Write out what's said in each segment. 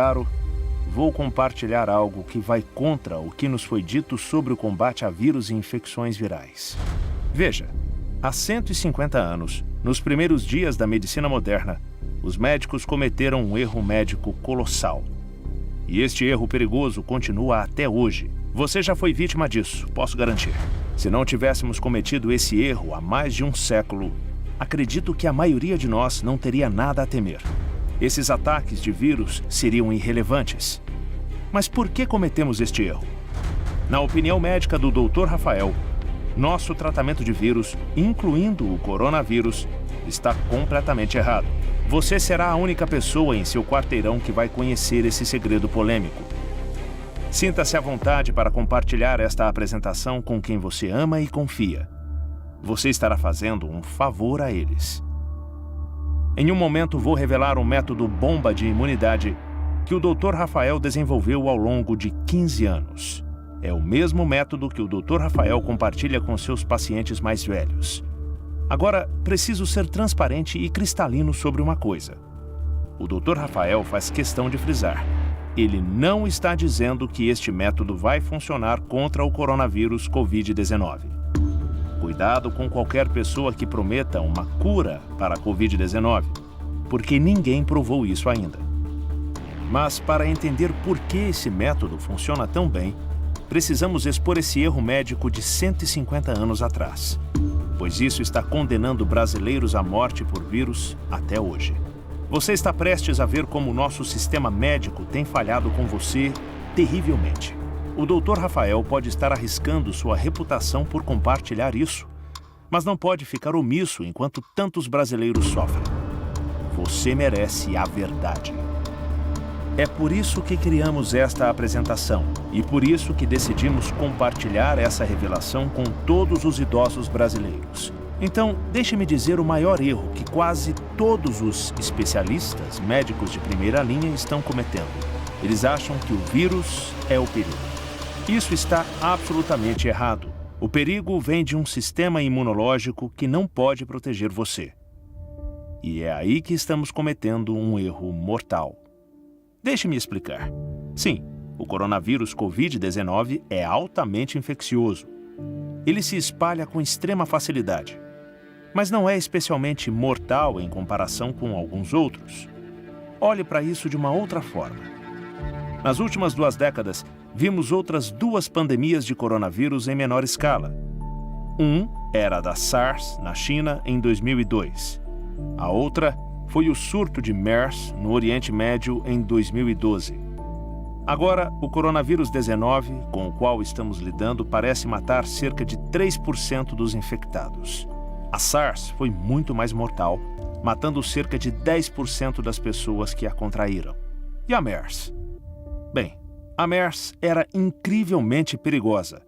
caro, vou compartilhar algo que vai contra o que nos foi dito sobre o combate a vírus e infecções virais. Veja, há 150 anos, nos primeiros dias da medicina moderna, os médicos cometeram um erro médico colossal. E este erro perigoso continua até hoje. Você já foi vítima disso, posso garantir. Se não tivéssemos cometido esse erro há mais de um século, acredito que a maioria de nós não teria nada a temer. Esses ataques de vírus seriam irrelevantes. Mas por que cometemos este erro? Na opinião médica do Dr. Rafael, nosso tratamento de vírus, incluindo o coronavírus, está completamente errado. Você será a única pessoa em seu quarteirão que vai conhecer esse segredo polêmico. Sinta-se à vontade para compartilhar esta apresentação com quem você ama e confia. Você estará fazendo um favor a eles. Em um momento vou revelar um método bomba de imunidade que o Dr. Rafael desenvolveu ao longo de 15 anos. É o mesmo método que o Dr. Rafael compartilha com seus pacientes mais velhos. Agora, preciso ser transparente e cristalino sobre uma coisa. O Dr. Rafael faz questão de frisar. Ele não está dizendo que este método vai funcionar contra o coronavírus Covid-19. Cuidado com qualquer pessoa que prometa uma cura para a Covid-19, porque ninguém provou isso ainda. Mas para entender por que esse método funciona tão bem, precisamos expor esse erro médico de 150 anos atrás, pois isso está condenando brasileiros à morte por vírus até hoje. Você está prestes a ver como o nosso sistema médico tem falhado com você terrivelmente. O Dr. Rafael pode estar arriscando sua reputação por compartilhar isso, mas não pode ficar omisso enquanto tantos brasileiros sofrem. Você merece a verdade. É por isso que criamos esta apresentação e por isso que decidimos compartilhar essa revelação com todos os idosos brasileiros. Então, deixe-me dizer o maior erro que quase todos os especialistas, médicos de primeira linha, estão cometendo. Eles acham que o vírus é o perigo. Isso está absolutamente errado. O perigo vem de um sistema imunológico que não pode proteger você. E é aí que estamos cometendo um erro mortal. Deixe-me explicar. Sim, o coronavírus Covid-19 é altamente infeccioso. Ele se espalha com extrema facilidade, mas não é especialmente mortal em comparação com alguns outros. Olhe para isso de uma outra forma. Nas últimas 2 décadas, vimos outras 2 pandemias de coronavírus em menor escala. Era a da SARS, na China, em 2002. A outra foi o surto de MERS, no Oriente Médio, em 2012. Agora, o coronavírus 19, com o qual estamos lidando, parece matar cerca de 3% dos infectados. A SARS foi muito mais mortal, matando cerca de 10% das pessoas que a contraíram. E a MERS? Bem, a MERS era incrivelmente perigosa.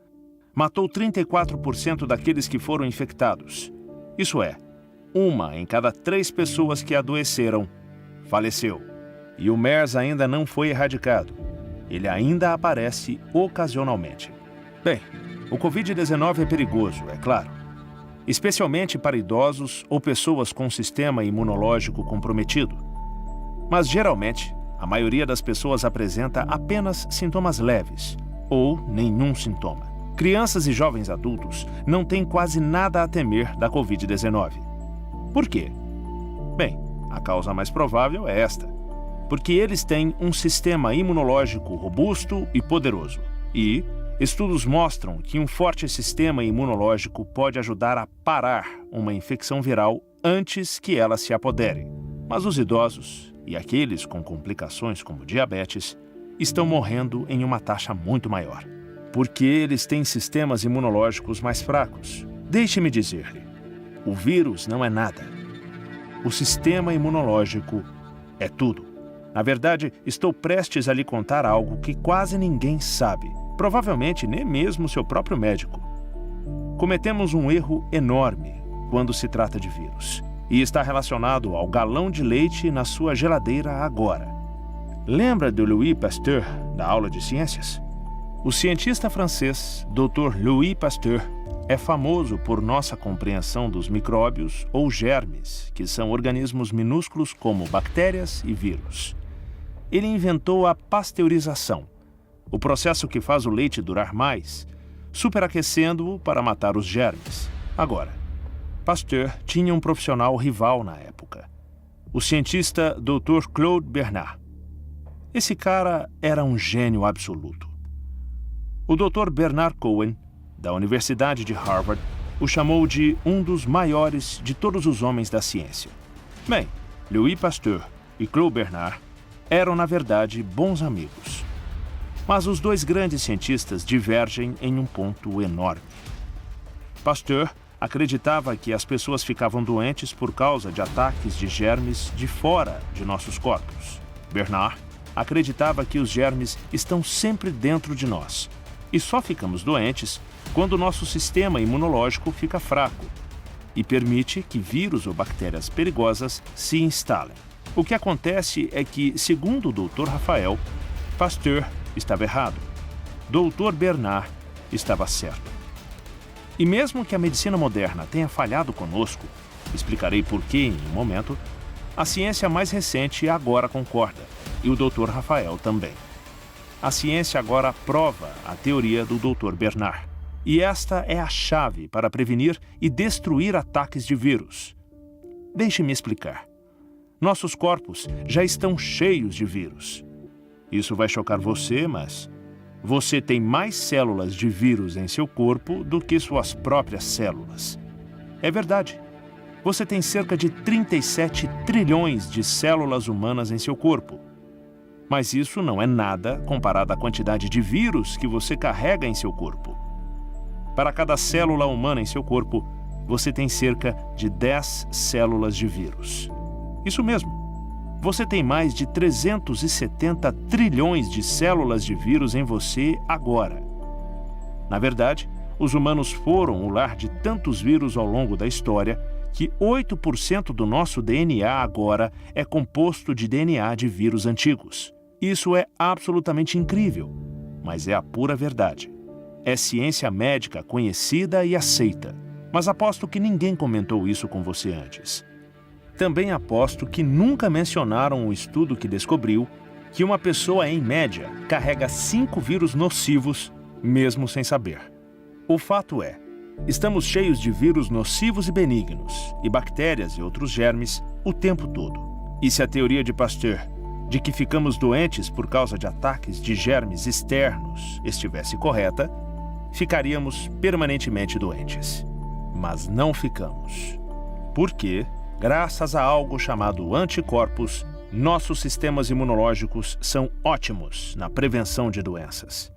Matou 34% daqueles que foram infectados. Isso é, 1 em cada 3 pessoas que adoeceram faleceu. E o MERS ainda não foi erradicado. Ele ainda aparece ocasionalmente. Bem, o Covid-19 é perigoso, é claro. Especialmente para idosos ou pessoas com sistema imunológico comprometido. Mas, geralmente, a maioria das pessoas apresenta apenas sintomas leves, ou nenhum sintoma. Crianças e jovens adultos não têm quase nada a temer da Covid-19. Por quê? Bem, a causa mais provável é esta. Porque eles têm um sistema imunológico robusto e poderoso. E estudos mostram que um forte sistema imunológico pode ajudar a parar uma infecção viral antes que ela se apodere. Mas os idosos e aqueles com complicações como diabetes estão morrendo em uma taxa muito maior. Porque eles têm sistemas imunológicos mais fracos. Deixe-me dizer-lhe, o vírus não é nada. O sistema imunológico é tudo. Na verdade, estou prestes a lhe contar algo que quase ninguém sabe. Provavelmente nem mesmo seu próprio médico. Cometemos um erro enorme quando se trata de vírus. E está relacionado ao galão de leite na sua geladeira agora. Lembra de Louis Pasteur, da aula de ciências? O cientista francês, Dr. Louis Pasteur, é famoso por nossa compreensão dos micróbios ou germes, que são organismos minúsculos como bactérias e vírus. ele inventou a pasteurização, o processo que faz o leite durar mais, superaquecendo-o para matar os germes. Agora, Pasteur tinha um profissional rival na época, o cientista Dr. Claude Bernard. Esse cara era um gênio absoluto. O Dr. Bernard Cohen, da Universidade de Harvard, o chamou de um dos maiores de todos os homens da ciência. Bem, Louis Pasteur e Claude Bernard eram, na verdade, bons amigos. Mas os dois grandes cientistas divergem em um ponto enorme. Pasteur acreditava que as pessoas ficavam doentes por causa de ataques de germes de fora de nossos corpos. Bernard acreditava que os germes estão sempre dentro de nós e só ficamos doentes quando o nosso sistema imunológico fica fraco e permite que vírus ou bactérias perigosas se instalem. O que acontece é que, segundo o Dr. Rafael, Pasteur estava errado. Dr. Bernard estava certo. E mesmo que a medicina moderna tenha falhado conosco, explicarei por que em um momento, a ciência mais recente agora concorda, e o Dr. Rafael também. A ciência agora prova a teoria do Dr. Bernard. E esta é a chave para prevenir e destruir ataques de vírus. Deixe-me explicar. Nossos corpos já estão cheios de vírus. Isso vai chocar você, mas você tem mais células de vírus em seu corpo do que suas próprias células. É verdade. Você tem cerca de 37 trilhões de células humanas em seu corpo. Mas isso não é nada comparado à quantidade de vírus que você carrega em seu corpo. Para cada célula humana em seu corpo, você tem cerca de 10 células de vírus. Isso mesmo. Você tem mais de 370 trilhões de células de vírus em você agora. Na verdade, os humanos foram o lar de tantos vírus ao longo da história que 8% do nosso DNA agora é composto de DNA de vírus antigos. Isso é absolutamente incrível, mas é a pura verdade. É ciência médica conhecida e aceita, mas aposto que ninguém comentou isso com você antes. Também aposto que nunca mencionaram o estudo que descobriu que uma pessoa, em média, carrega 5 vírus nocivos, mesmo sem saber. O fato é, estamos cheios de vírus nocivos e benignos, e bactérias e outros germes, o tempo todo. E se a teoria de Pasteur, de que ficamos doentes por causa de ataques de germes externos, estivesse correta, ficaríamos permanentemente doentes. Mas não ficamos. Por quê? Graças a algo chamado anticorpos, nossos sistemas imunológicos são ótimos na prevenção de doenças.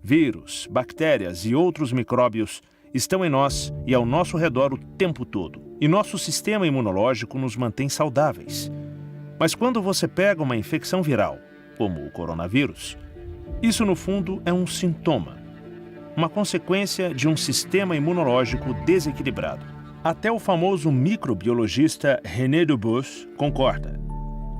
Vírus, bactérias e outros micróbios estão em nós e ao nosso redor o tempo todo, e nosso sistema imunológico nos mantém saudáveis. Mas quando você pega uma infecção viral, como o coronavírus, isso no fundo é um sintoma, uma consequência de um sistema imunológico desequilibrado. Até o famoso microbiologista René Dubos concorda.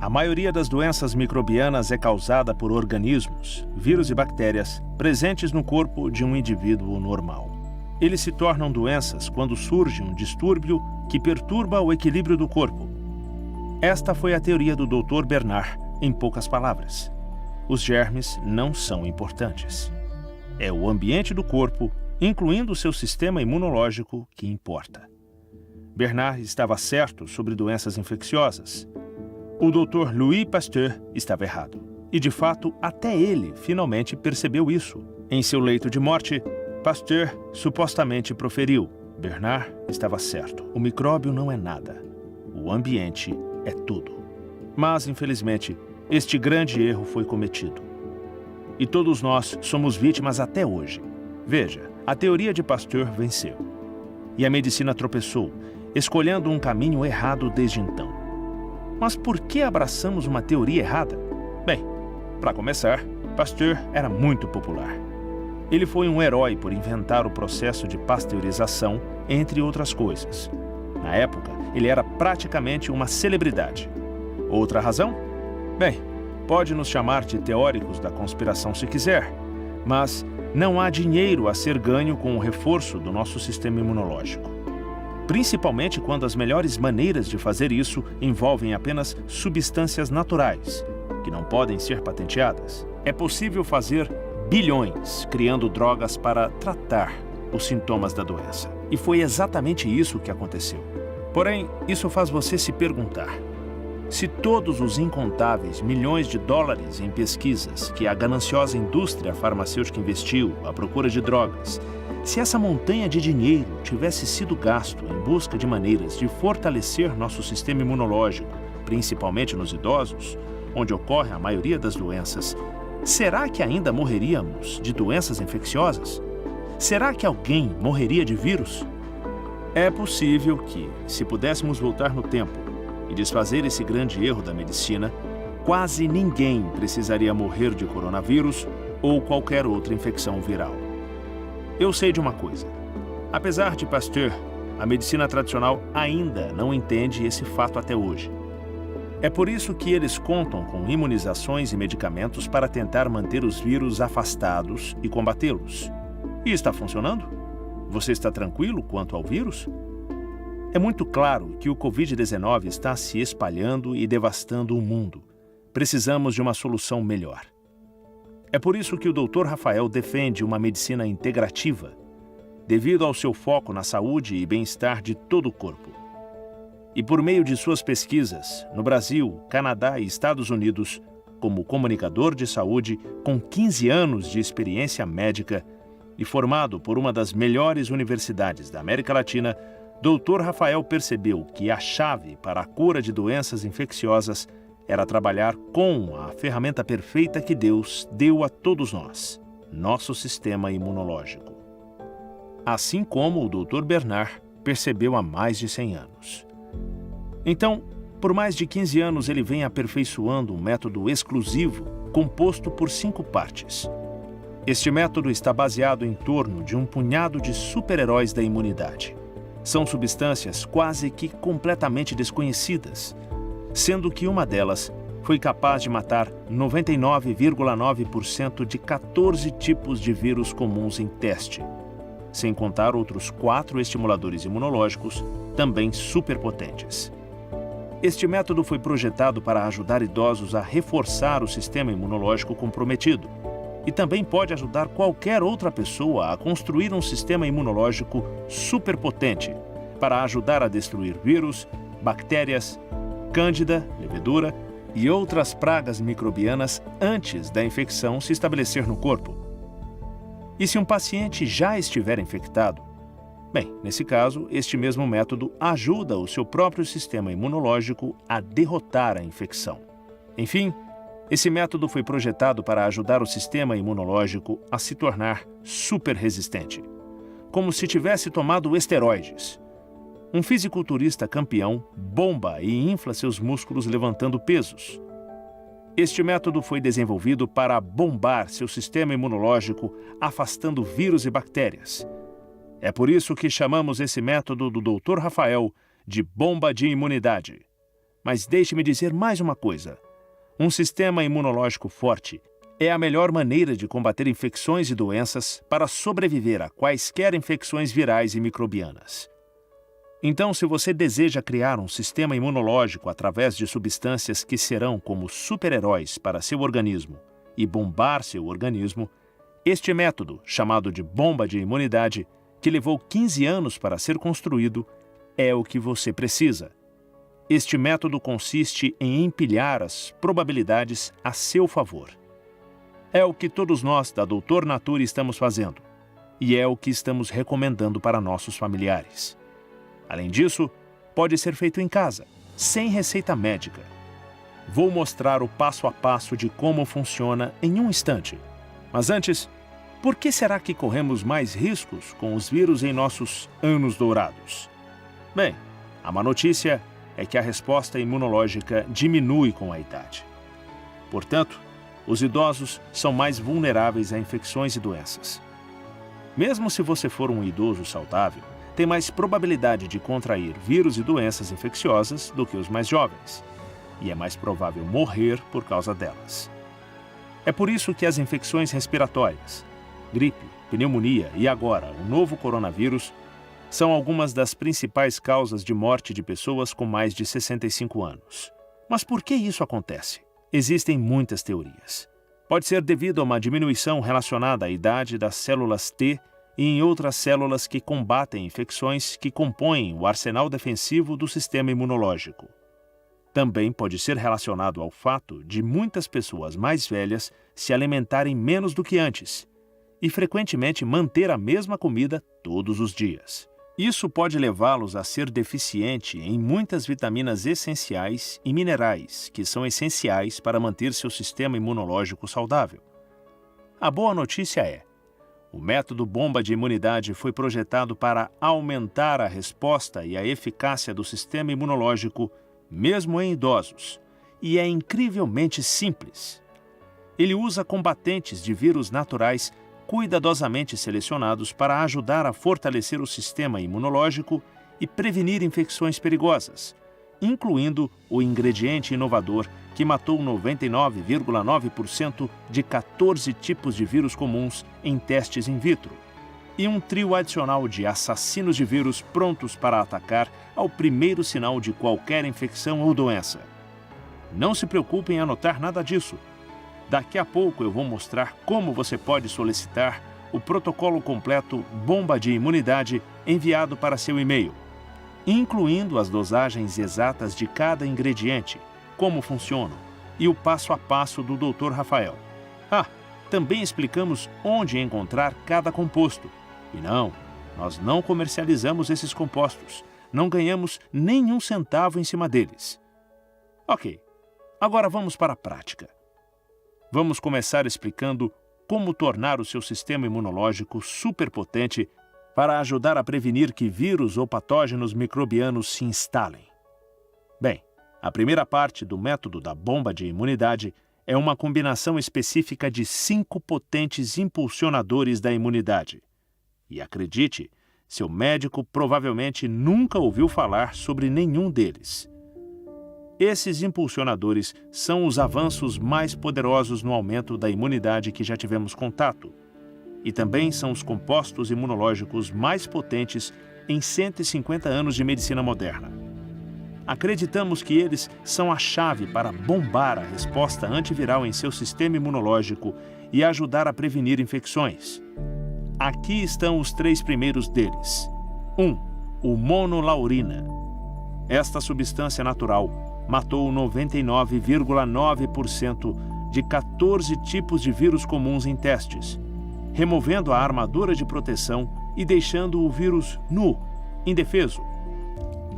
A maioria das doenças microbianas é causada por organismos, vírus e bactérias presentes no corpo de um indivíduo normal. Eles se tornam doenças quando surge um distúrbio que perturba o equilíbrio do corpo. Esta foi a teoria do Dr. Bernard, em poucas palavras. Os germes não são importantes. É o ambiente do corpo, incluindo o seu sistema imunológico, que importa. Bernard estava certo sobre doenças infecciosas. O Dr. Louis Pasteur estava errado. E, de fato, até ele finalmente percebeu isso. Em seu leito de morte, Pasteur supostamente proferiu: Bernard estava certo. O micróbio não é nada. O ambiente é tudo. Mas, infelizmente, este grande erro foi cometido. E todos nós somos vítimas até hoje. Veja, a teoria de Pasteur venceu. E a medicina tropeçou, escolhendo um caminho errado desde então. Mas por que abraçamos uma teoria errada? Bem, para começar, Pasteur era muito popular. Ele foi um herói por inventar o processo de pasteurização, entre outras coisas. Na época, ele era praticamente uma celebridade. Outra razão? Bem, pode nos chamar de teóricos da conspiração se quiser, mas não há dinheiro a ser ganho com o reforço do nosso sistema imunológico. Principalmente quando as melhores maneiras de fazer isso envolvem apenas substâncias naturais, que não podem ser patenteadas, é possível fazer bilhões criando drogas para tratar os sintomas da doença. E foi exatamente isso que aconteceu. Porém, isso faz você se perguntar: se todos os incontáveis milhões de dólares em pesquisas que a gananciosa indústria farmacêutica investiu à procura de drogas, se essa montanha de dinheiro tivesse sido gasto em busca de maneiras de fortalecer nosso sistema imunológico, principalmente nos idosos, onde ocorre a maioria das doenças, será que ainda morreríamos de doenças infecciosas? Será que alguém morreria de vírus? É possível que, se pudéssemos voltar no tempo e desfazer esse grande erro da medicina, quase ninguém precisaria morrer de coronavírus ou qualquer outra infecção viral. Eu sei de uma coisa: apesar de Pasteur, a medicina tradicional ainda não entende esse fato até hoje. É por isso que eles contam com imunizações e medicamentos para tentar manter os vírus afastados e combatê-los. E está funcionando? Você está tranquilo quanto ao vírus? É muito claro que o Covid-19 está se espalhando e devastando o mundo. Precisamos de uma solução melhor. É por isso que o Dr. Rafael defende uma medicina integrativa, devido ao seu foco na saúde e bem-estar de todo o corpo. E por meio de suas pesquisas, no Brasil, Canadá e Estados Unidos, como comunicador de saúde com 15 anos de experiência médica e formado por uma das melhores universidades da América Latina, Dr. Rafael percebeu que a chave para a cura de doenças infecciosas era trabalhar com a ferramenta perfeita que Deus deu a todos nós, nosso sistema imunológico. Assim como o Dr. Bernard percebeu há mais de 100 anos. Então, por mais de 15 anos ele vem aperfeiçoando um método exclusivo composto por 5 partes. Este método está baseado em torno de um punhado de super-heróis da imunidade. São substâncias quase que completamente desconhecidas, sendo que uma delas foi capaz de matar 99,9% de 14 tipos de vírus comuns em teste, sem contar outros 4 estimuladores imunológicos também superpotentes. Este método foi projetado para ajudar idosos a reforçar o sistema imunológico comprometido e também pode ajudar qualquer outra pessoa a construir um sistema imunológico superpotente para ajudar a destruir vírus, bactérias, cândida, levedura e outras pragas microbianas antes da infecção se estabelecer no corpo. E se um paciente já estiver infectado? Bem, nesse caso, este mesmo método ajuda o seu próprio sistema imunológico a derrotar a infecção. Enfim, esse método foi projetado para ajudar o sistema imunológico a se tornar super resistente, como se tivesse tomado esteroides. Um fisiculturista campeão bomba e infla seus músculos levantando pesos. Este método foi desenvolvido para bombar seu sistema imunológico, afastando vírus e bactérias. É por isso que chamamos esse método do Dr. Rafael de bomba de imunidade. Mas deixe-me dizer mais uma coisa. Um sistema imunológico forte é a melhor maneira de combater infecções e doenças para sobreviver a quaisquer infecções virais e microbianas. Então, se você deseja criar um sistema imunológico através de substâncias que serão como super-heróis para seu organismo e bombar seu organismo, este método, chamado de bomba de imunidade, que levou 15 anos para ser construído, é o que você precisa. Este método consiste em empilhar as probabilidades a seu favor. É o que todos nós da Doutor Nature estamos fazendo, e é o que estamos recomendando para nossos familiares. Além disso, pode ser feito em casa, sem receita médica. Vou mostrar o passo a passo de como funciona em um instante. Mas antes, por que será que corremos mais riscos com os vírus em nossos anos dourados? Bem, a má notícia é que a resposta imunológica diminui com a idade. Portanto, os idosos são mais vulneráveis a infecções e doenças. Mesmo se você for um idoso saudável, tem mais probabilidade de contrair vírus e doenças infecciosas do que os mais jovens, e é mais provável morrer por causa delas. É por isso que as infecções respiratórias, gripe, pneumonia e agora o novo coronavírus são algumas das principais causas de morte de pessoas com mais de 65 anos. Mas por que isso acontece? Existem muitas teorias. Pode ser devido a uma diminuição relacionada à idade das células T e em outras células que combatem infecções que compõem o arsenal defensivo do sistema imunológico. Também pode ser relacionado ao fato de muitas pessoas mais velhas se alimentarem menos do que antes e frequentemente manter a mesma comida todos os dias. Isso pode levá-los a ser deficiente em muitas vitaminas essenciais e minerais que são essenciais para manter seu sistema imunológico saudável. A boa notícia é: o método bomba de imunidade foi projetado para aumentar a resposta e a eficácia do sistema imunológico, mesmo em idosos, e é incrivelmente simples. Ele usa combatentes de vírus naturais cuidadosamente selecionados para ajudar a fortalecer o sistema imunológico e prevenir infecções perigosas, incluindo o ingrediente inovador que matou 99,9% de 14 tipos de vírus comuns em testes in vitro, e um trio adicional de assassinos de vírus prontos para atacar ao primeiro sinal de qualquer infecção ou doença. Não se preocupe em anotar nada disso. Daqui a pouco eu vou mostrar como você pode solicitar o protocolo completo Bomba de Imunidade enviado para seu e-mail, incluindo as dosagens exatas de cada ingrediente, como funcionam e o passo a passo do Dr. Rafael. Também explicamos onde encontrar cada composto. E não, nós não comercializamos esses compostos, não ganhamos nenhum centavo em cima deles. Ok, agora vamos para a prática. Vamos começar explicando como tornar o seu sistema imunológico superpotente para ajudar a prevenir que vírus ou patógenos microbianos se instalem. Bem, a primeira parte do método da bomba de imunidade é uma combinação específica de 5 potentes impulsionadores da imunidade. E acredite, seu médico provavelmente nunca ouviu falar sobre nenhum deles. Esses impulsionadores são os avanços mais poderosos no aumento da imunidade que já tivemos contato, e também são os compostos imunológicos mais potentes em 150 anos de medicina moderna. Acreditamos que eles são a chave para bombar a resposta antiviral em seu sistema imunológico e ajudar a prevenir infecções. Aqui estão os 3 primeiros deles. 1. O monolaurina. Esta substância natural matou 99,9% de 14 tipos de vírus comuns em testes, removendo a armadura de proteção e deixando o vírus nu, indefeso.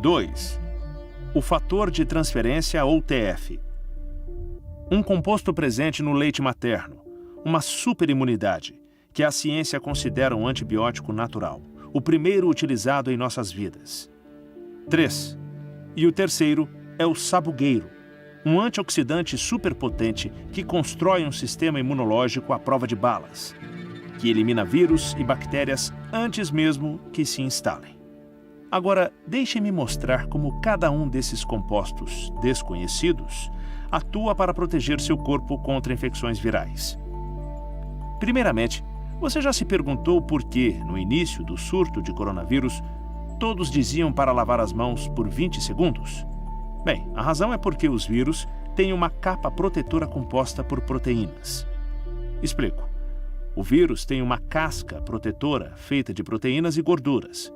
2. O fator de transferência ou TF. Um composto presente no leite materno, uma superimunidade, que a ciência considera um antibiótico natural, o primeiro utilizado em nossas vidas. 3. E o terceiro é o sabugueiro, um antioxidante superpotente que constrói um sistema imunológico à prova de balas, que elimina vírus e bactérias antes mesmo que se instalem. Agora, deixe-me mostrar como cada um desses compostos desconhecidos atua para proteger seu corpo contra infecções virais. Primeiramente, você já se perguntou por que, no início do surto de coronavírus, todos diziam para lavar as mãos por 20 segundos? Bem, a razão é porque os vírus têm uma capa protetora composta por proteínas. Explico. O vírus tem uma casca protetora feita de proteínas e gorduras.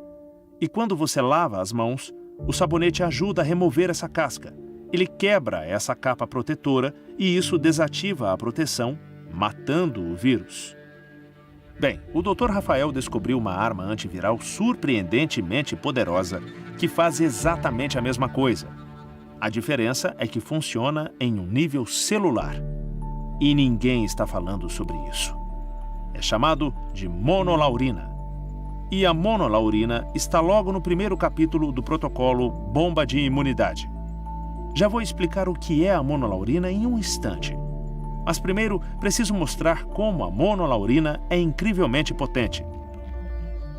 E quando você lava as mãos, o sabonete ajuda a remover essa casca. Ele quebra essa capa protetora e isso desativa a proteção, matando o vírus. Bem, o Dr. Rafael descobriu uma arma antiviral surpreendentemente poderosa que faz exatamente a mesma coisa. A diferença é que funciona em um nível celular. E ninguém está falando sobre isso. É chamado de monolaurina. E a monolaurina está logo no primeiro capítulo do protocolo Bomba de Imunidade. Já vou explicar o que é a monolaurina em um instante. Mas primeiro preciso mostrar como a monolaurina é incrivelmente potente.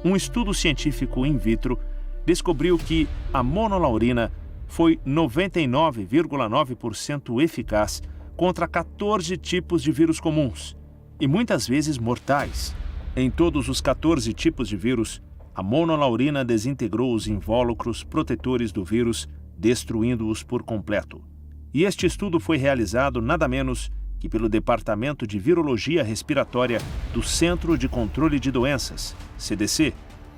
Um estudo científico in vitro descobriu que a monolaurina foi 99,9% eficaz contra 14 tipos de vírus comuns, e muitas vezes mortais. Em todos os 14 tipos de vírus, a monolaurina desintegrou os invólucros protetores do vírus, destruindo-os por completo. E este estudo foi realizado nada menos que pelo Departamento de Virologia Respiratória do Centro de Controle de Doenças, CDC,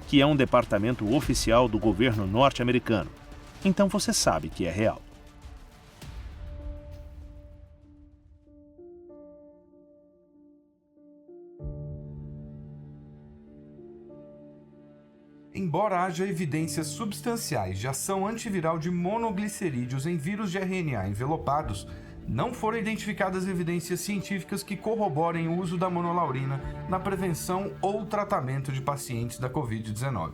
que é um departamento oficial do governo norte-americano. Então você sabe que é real. Embora haja evidências substanciais de ação antiviral de monoglicerídeos em vírus de RNA envelopados, não foram identificadas evidências científicas que corroborem o uso da monolaurina na prevenção ou tratamento de pacientes da Covid-19.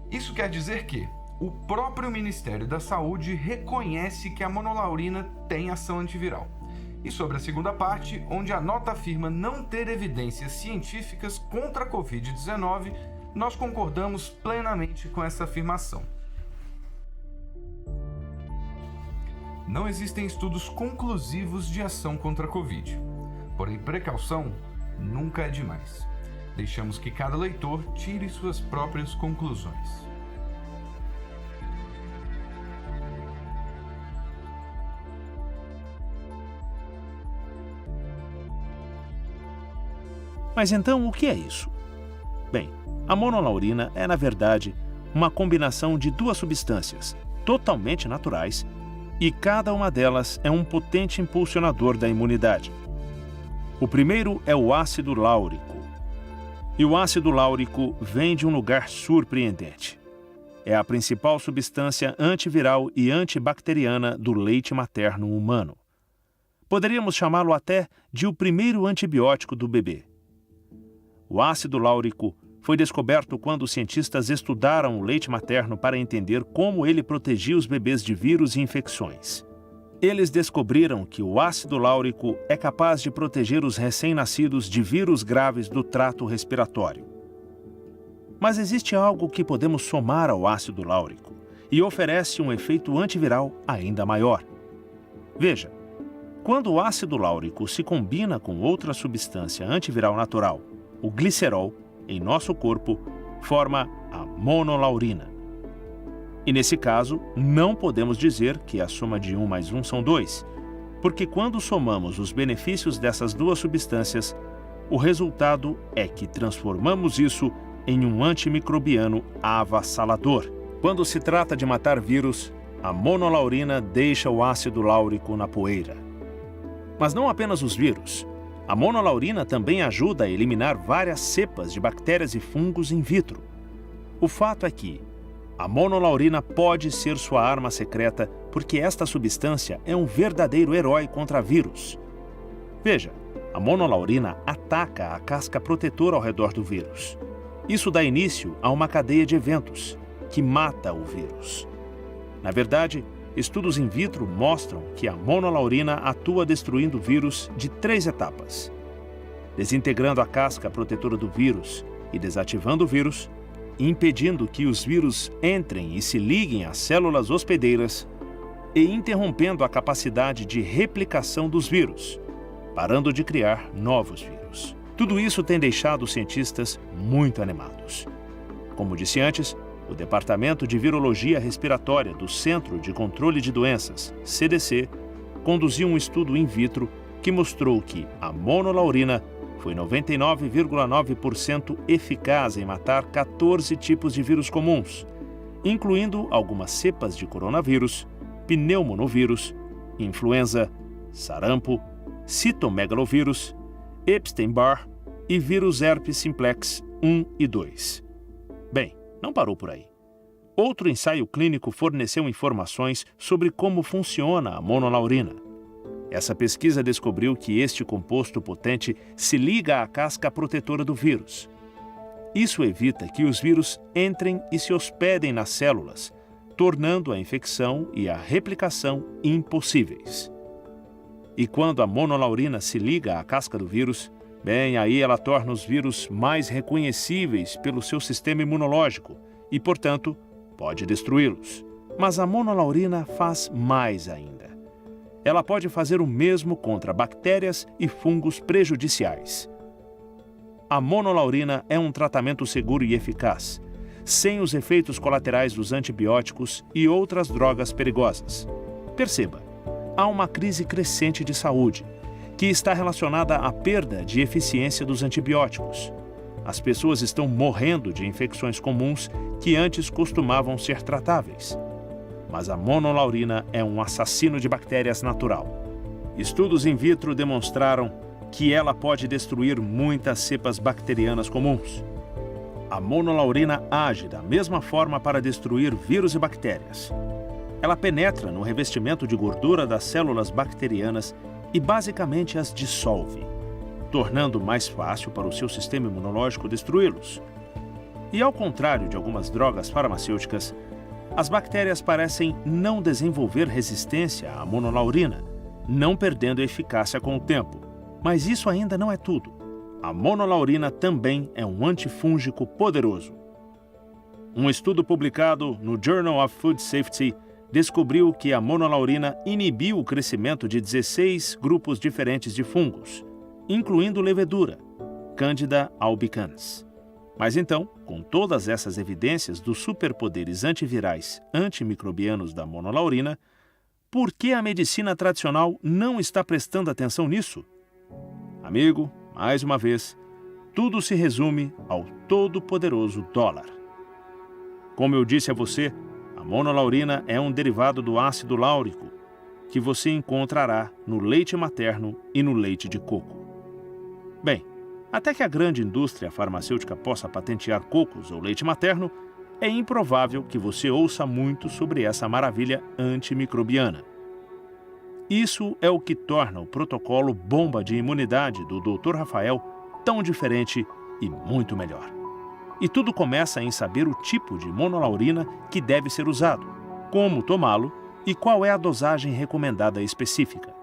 Isso quer dizer que o próprio Ministério da Saúde reconhece que a monolaurina tem ação antiviral. E sobre a segunda parte, onde a nota afirma não ter evidências científicas contra a Covid-19, nós concordamos plenamente com essa afirmação. Não existem estudos conclusivos de ação contra a Covid. Porém, precaução nunca é demais. Deixamos que cada leitor tire suas próprias conclusões. Mas então, o que é isso? Bem, a monolaurina é, na verdade, uma combinação de duas substâncias totalmente naturais e cada uma delas é um potente impulsionador da imunidade. O primeiro é o ácido láurico. E o ácido láurico vem de um lugar surpreendente. É a principal substância antiviral e antibacteriana do leite materno humano. Poderíamos chamá-lo até de o primeiro antibiótico do bebê. O ácido láurico foi descoberto quando os cientistas estudaram o leite materno para entender como ele protegia os bebês de vírus e infecções. Eles descobriram que o ácido láurico é capaz de proteger os recém-nascidos de vírus graves do trato respiratório. Mas existe algo que podemos somar ao ácido láurico e oferece um efeito antiviral ainda maior. Veja, quando o ácido láurico se combina com outra substância antiviral natural, o glicerol, em nosso corpo, forma a monolaurina. E nesse caso, não podemos dizer que a soma de 1 mais 1 são 2, porque quando somamos os benefícios dessas duas substâncias, o resultado é que transformamos isso em um antimicrobiano avassalador. Quando se trata de matar vírus, a monolaurina deixa o ácido láurico na poeira. Mas não apenas os vírus. A monolaurina também ajuda a eliminar várias cepas de bactérias e fungos in vitro. O fato é que a monolaurina pode ser sua arma secreta porque esta substância é um verdadeiro herói contra vírus. Veja, a monolaurina ataca a casca protetora ao redor do vírus. Isso dá início a uma cadeia de eventos que mata o vírus. Na verdade, estudos in vitro mostram que a monolaurina atua destruindo o vírus de 3 etapas: desintegrando a casca protetora do vírus e desativando o vírus, impedindo que os vírus entrem e se liguem às células hospedeiras e interrompendo a capacidade de replicação dos vírus, parando de criar novos vírus. Tudo isso tem deixado os cientistas muito animados. Como disse antes, o Departamento de Virologia Respiratória do Centro de Controle de Doenças, CDC, conduziu um estudo in vitro que mostrou que a monolaurina foi 99,9% eficaz em matar 14 tipos de vírus comuns, incluindo algumas cepas de coronavírus, pneumonovírus, influenza, sarampo, citomegalovírus, Epstein-Barr e vírus herpes simplex 1 e 2. Bem, não parou por aí. Outro ensaio clínico forneceu informações sobre como funciona a monolaurina. Essa pesquisa descobriu que este composto potente se liga à casca protetora do vírus. Isso evita que os vírus entrem e se hospedem nas células, tornando a infecção e a replicação impossíveis. E quando a monolaurina se liga à casca do vírus, bem, aí ela torna os vírus mais reconhecíveis pelo seu sistema imunológico e, portanto, pode destruí-los. Mas a monolaurina faz mais ainda. Ela pode fazer o mesmo contra bactérias e fungos prejudiciais. a monolaurina é um tratamento seguro e eficaz, sem os efeitos colaterais dos antibióticos e outras drogas perigosas. Perceba, há uma crise crescente de saúde, que está relacionada à perda de eficiência dos antibióticos. As pessoas estão morrendo de infecções comuns que antes costumavam ser tratáveis. Mas a monolaurina é um assassino de bactérias natural. Estudos in vitro demonstraram que ela pode destruir muitas cepas bacterianas comuns. A monolaurina age da mesma forma para destruir vírus e bactérias. Ela penetra no revestimento de gordura das células bacterianas e basicamente as dissolve, tornando mais fácil para o seu sistema imunológico destruí-los. E ao contrário de algumas drogas farmacêuticas, as bactérias parecem não desenvolver resistência à monolaurina, não perdendo eficácia com o tempo. Mas isso ainda não é tudo. A monolaurina também é um antifúngico poderoso. Um estudo publicado no Journal of Food Safety descobriu que a monolaurina inibiu o crescimento de 16 grupos diferentes de fungos, incluindo levedura, Candida albicans. Mas então, com todas essas evidências dos superpoderes antivirais antimicrobianos da monolaurina, por que a medicina tradicional não está prestando atenção nisso? Amigo, mais uma vez, tudo se resume ao todo-poderoso dólar. Como eu disse a você, a monolaurina é um derivado do ácido láurico, que você encontrará no leite materno e no leite de coco. Bem, até que a grande indústria farmacêutica possa patentear cocos ou leite materno, é improvável que você ouça muito sobre essa maravilha antimicrobiana. Isso é o que torna o protocolo bomba de imunidade do Dr. Rafael tão diferente e muito melhor. E tudo começa em saber o tipo de monolaurina que deve ser usado, como tomá-lo e qual é a dosagem recomendada específica.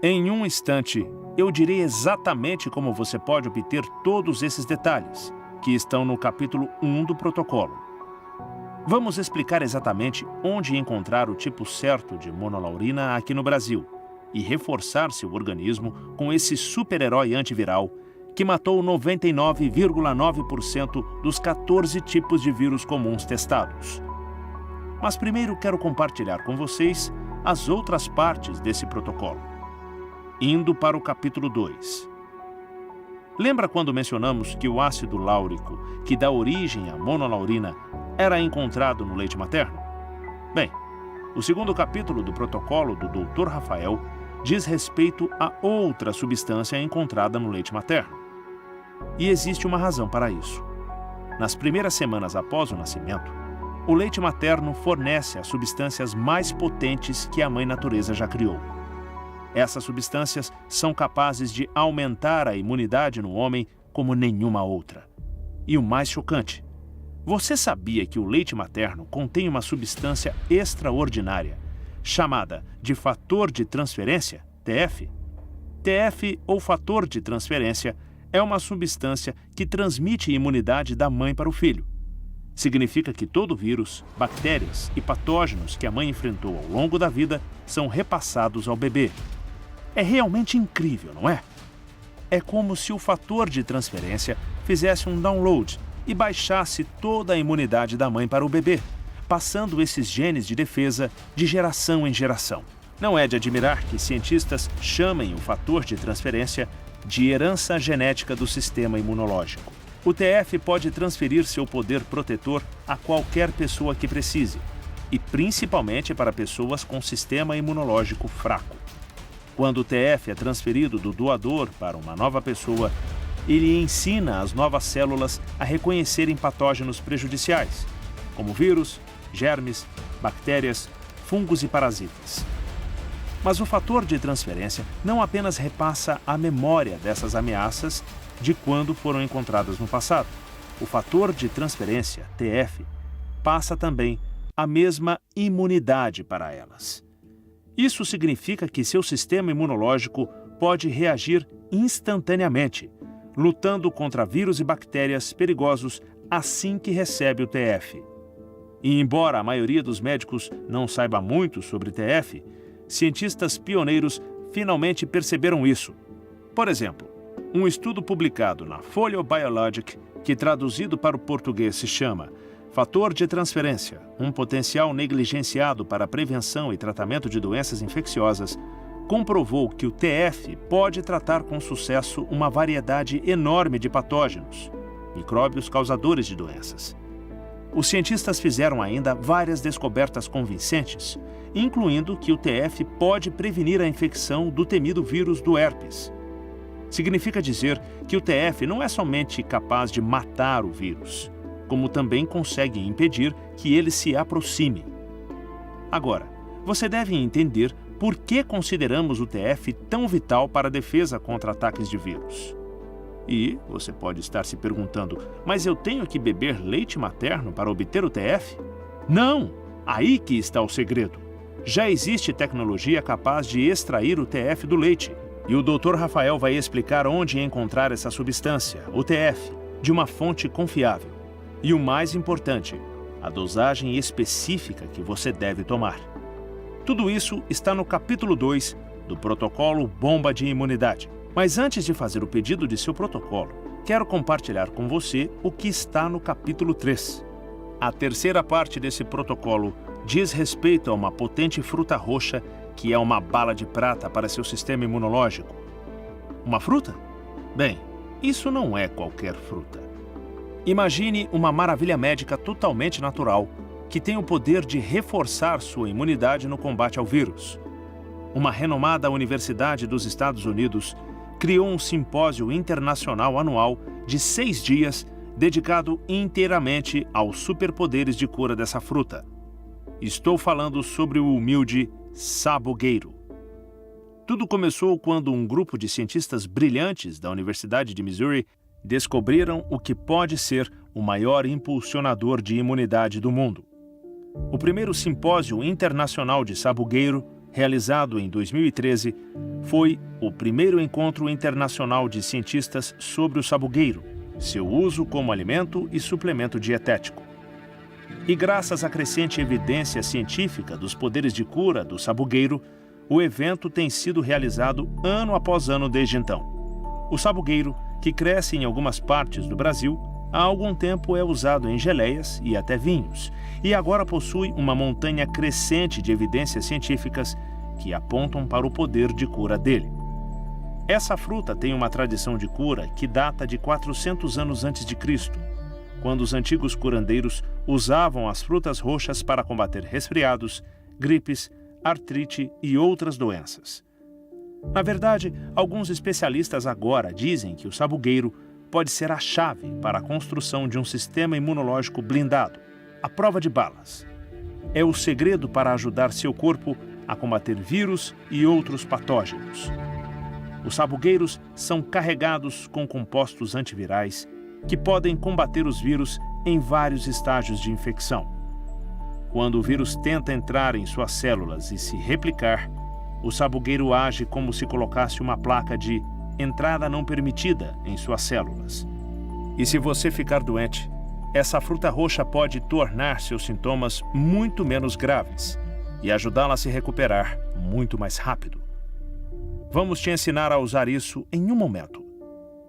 Em um instante, eu direi exatamente como você pode obter todos esses detalhes, que estão no capítulo 1 do protocolo. Vamos explicar exatamente onde encontrar o tipo certo de monolaurina aqui no Brasil e reforçar seu organismo com esse super-herói antiviral que matou 99,9% dos 14 tipos de vírus comuns testados. Mas primeiro quero compartilhar com vocês as outras partes desse protocolo. Indo para o capítulo 2. Lembra quando mencionamos que o ácido láurico, que dá origem à monolaurina, era encontrado no leite materno? Bem, o segundo capítulo do protocolo do Dr. Rafael diz respeito a outra substância encontrada no leite materno. E existe uma razão para isso. Nas primeiras semanas após o nascimento, o leite materno fornece as substâncias mais potentes que a mãe natureza já criou. Essas substâncias são capazes de aumentar a imunidade no homem como nenhuma outra. E o mais chocante, você sabia que o leite materno contém uma substância extraordinária, chamada de fator de transferência, TF? TF, ou fator de transferência, é uma substância que transmite imunidade da mãe para o filho. Significa que todo vírus, bactérias e patógenos que a mãe enfrentou ao longo da vida são repassados ao bebê. É realmente incrível, não é? É como se o fator de transferência fizesse um download e baixasse toda a imunidade da mãe para o bebê, passando esses genes de defesa de geração em geração. Não é de admirar que cientistas chamem o fator de transferência de herança genética do sistema imunológico. O TF pode transferir seu poder protetor a qualquer pessoa que precise, e principalmente para pessoas com sistema imunológico fraco. Quando o TF é transferido do doador para uma nova pessoa, ele ensina as novas células a reconhecerem patógenos prejudiciais, como vírus, germes, bactérias, fungos e parasitas. Mas o fator de transferência não apenas repassa a memória dessas ameaças de quando foram encontradas no passado. O fator de transferência, TF, passa também a mesma imunidade para elas. Isso significa que seu sistema imunológico pode reagir instantaneamente, lutando contra vírus e bactérias perigosos assim que recebe o TF. E embora a maioria dos médicos não saiba muito sobre TF, cientistas pioneiros finalmente perceberam isso. Por exemplo, Um estudo publicado na Folha Biologic, que traduzido para o português se chama Fator de Transferência, um potencial negligenciado para a prevenção e tratamento de doenças infecciosas, comprovou que o TF pode tratar com sucesso uma variedade enorme de patógenos, micróbios causadores de doenças. Os cientistas fizeram ainda várias descobertas convincentes, incluindo que o TF pode prevenir a infecção do temido vírus do herpes. Significa dizer que o TF não é somente capaz de matar o vírus, como também consegue impedir que ele se aproxime. Agora, você deve entender por que consideramos o TF tão vital para a defesa contra ataques de vírus. E você pode estar se perguntando, mas eu tenho que beber leite materno para obter o TF? Não! Aí que está o segredo. Já existe tecnologia capaz de extrair o TF do leite. E o Dr. Rafael vai explicar onde encontrar essa substância, o TF, de uma fonte confiável. E o mais importante, a dosagem específica que você deve tomar. Tudo isso está no capítulo 2 do protocolo Bomba de Imunidade. Mas antes de fazer o pedido de seu protocolo, quero compartilhar com você o que está no capítulo 3. A terceira parte desse protocolo diz respeito a uma potente fruta roxa que é uma bala de prata para seu sistema imunológico. Uma fruta? Bem, isso não é qualquer fruta. Imagine uma maravilha médica totalmente natural, que tem o poder de reforçar sua imunidade no combate ao vírus. Uma renomada Universidade dos Estados Unidos criou um simpósio internacional anual de 6 dias dedicado inteiramente aos superpoderes de cura dessa fruta. Estou falando sobre o humilde sabugueiro. Tudo começou quando um grupo de cientistas brilhantes da Universidade de Missouri descobriram o que pode ser o maior impulsionador de imunidade do mundo. O primeiro simpósio internacional de sabugueiro, realizado em 2013, foi o primeiro encontro internacional de cientistas sobre o sabugueiro, seu uso como alimento e suplemento dietético. E graças à crescente evidência científica dos poderes de cura do sabugueiro, o evento tem sido realizado ano após ano desde então. O sabugueiro, que cresce em algumas partes do Brasil, há algum tempo é usado em geleias e até vinhos, e agora possui uma montanha crescente de evidências científicas que apontam para o poder de cura dele. Essa fruta tem uma tradição de cura que data de 400 anos antes de Cristo, quando os antigos curandeiros usavam as frutas roxas para combater resfriados, gripes, artrite e outras doenças. Na verdade, alguns especialistas agora dizem que o sabugueiro pode ser a chave para a construção de um sistema imunológico blindado, à prova de balas. É o segredo para ajudar seu corpo a combater vírus e outros patógenos. Os sabugueiros são carregados com compostos antivirais que podem combater os vírus em vários estágios de infecção. Quando o vírus tenta entrar em suas células e se replicar, o sabugueiro age como se colocasse uma placa de entrada não permitida em suas células. E se você ficar doente, essa fruta roxa pode tornar seus sintomas muito menos graves e ajudá-la a se recuperar muito mais rápido. Vamos te ensinar a usar isso em um momento.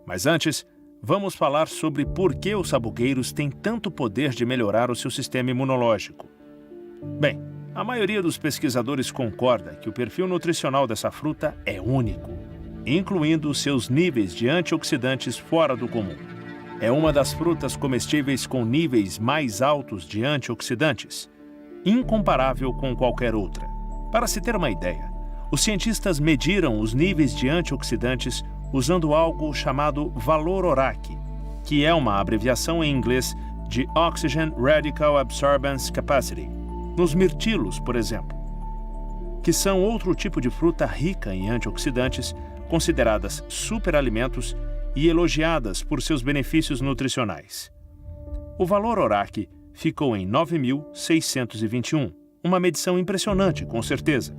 Mas antes, vamos falar sobre por que os sabugueiros têm tanto poder de melhorar o seu sistema imunológico. Bem, a maioria dos pesquisadores concorda que o perfil nutricional dessa fruta é único, incluindo seus níveis de antioxidantes fora do comum. É uma das frutas comestíveis com níveis mais altos de antioxidantes, incomparável com qualquer outra. Para se ter uma ideia, os cientistas mediram os níveis de antioxidantes usando algo chamado valor ORAC, que é uma abreviação em inglês de Oxygen Radical Absorbance Capacity, nos mirtilos, por exemplo, que são outro tipo de fruta rica em antioxidantes, consideradas superalimentos e elogiadas por seus benefícios nutricionais. O valor ORAC ficou em 9.621, uma medição impressionante, com certeza.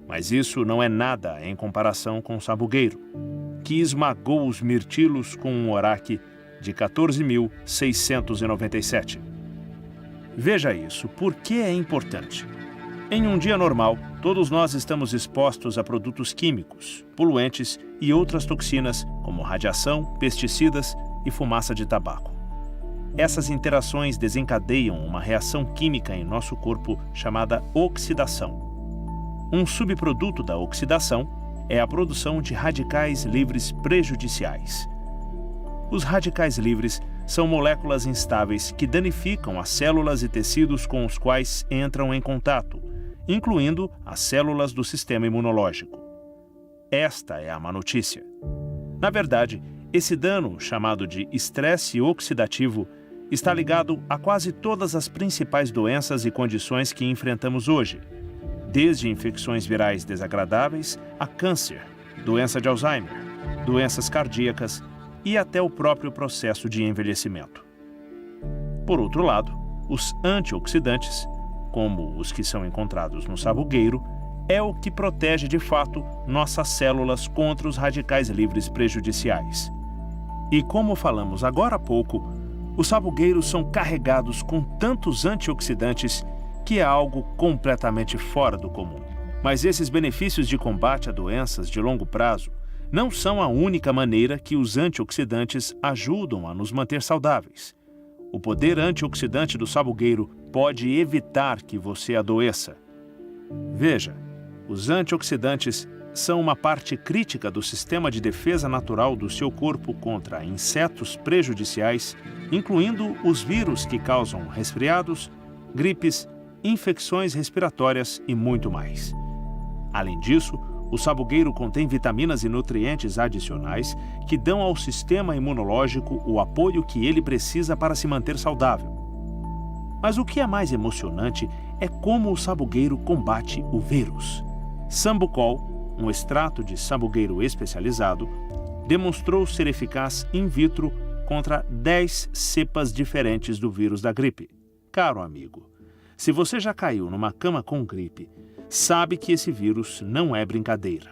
Mas isso não é nada em comparação com o sabugueiro, que esmagou os mirtilos com um ORAC de 14.697. Veja isso, por que é importante? Em um dia normal, Todos nós estamos expostos a produtos químicos, poluentes e outras toxinas, como radiação, pesticidas e fumaça de tabaco. Essas interações desencadeiam uma reação química em nosso corpo chamada oxidação. Um subproduto da oxidação é a produção de radicais livres prejudiciais. Os radicais livres são moléculas instáveis que danificam as células e tecidos com os quais entram em contato, incluindo as células do sistema imunológico. Esta é a má notícia. Na verdade, esse dano, chamado de estresse oxidativo, está ligado a quase todas as principais doenças e condições que enfrentamos hoje, desde infecções virais desagradáveis a câncer, doença de Alzheimer, doenças cardíacas e até o próprio processo de envelhecimento. Por outro lado, os antioxidantes, como os que são encontrados no sabugueiro, é o que protege de fato nossas células contra os radicais livres prejudiciais. E como falamos agora há pouco, os sabugueiros são carregados com tantos antioxidantes que é algo completamente fora do comum. Mas esses benefícios de combate a doenças de longo prazo não são a única maneira que os antioxidantes ajudam a nos manter saudáveis. O poder antioxidante do sabugueiro pode evitar que você adoeça. Veja, os antioxidantes são uma parte crítica do sistema de defesa natural do seu corpo contra insetos prejudiciais, incluindo os vírus que causam resfriados, gripes, infecções respiratórias e muito mais. Além disso, o sabugueiro contém vitaminas e nutrientes adicionais que dão ao sistema imunológico o apoio que ele precisa para se manter saudável. Mas o que é mais emocionante é como o sabugueiro combate o vírus. Sambucol, um extrato de sabugueiro especializado, demonstrou ser eficaz in vitro contra 10 cepas diferentes do vírus da gripe. Caro amigo, se você já caiu numa cama com gripe, sabe que esse vírus não é brincadeira.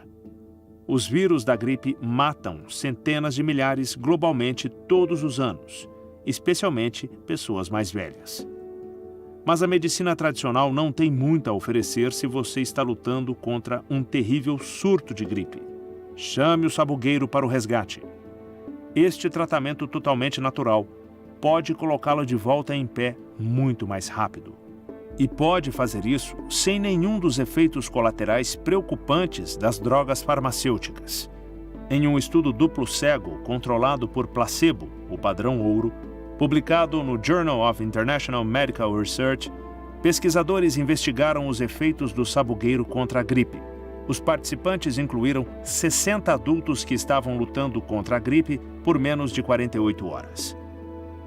Os vírus da gripe matam centenas de milhares globalmente todos os anos, especialmente pessoas mais velhas. Mas a medicina tradicional não tem muito a oferecer se você está lutando contra um terrível surto de gripe. Chame o sabugueiro para o resgate. Este tratamento totalmente natural pode colocá-lo de volta em pé muito mais rápido. E pode fazer isso sem nenhum dos efeitos colaterais preocupantes das drogas farmacêuticas. Em um estudo duplo cego controlado por placebo, o padrão ouro, publicado no Journal of International Medical Research, pesquisadores investigaram os efeitos do sabugueiro contra a gripe. Os participantes incluíram 60 adultos que estavam lutando contra a gripe por menos de 48 horas.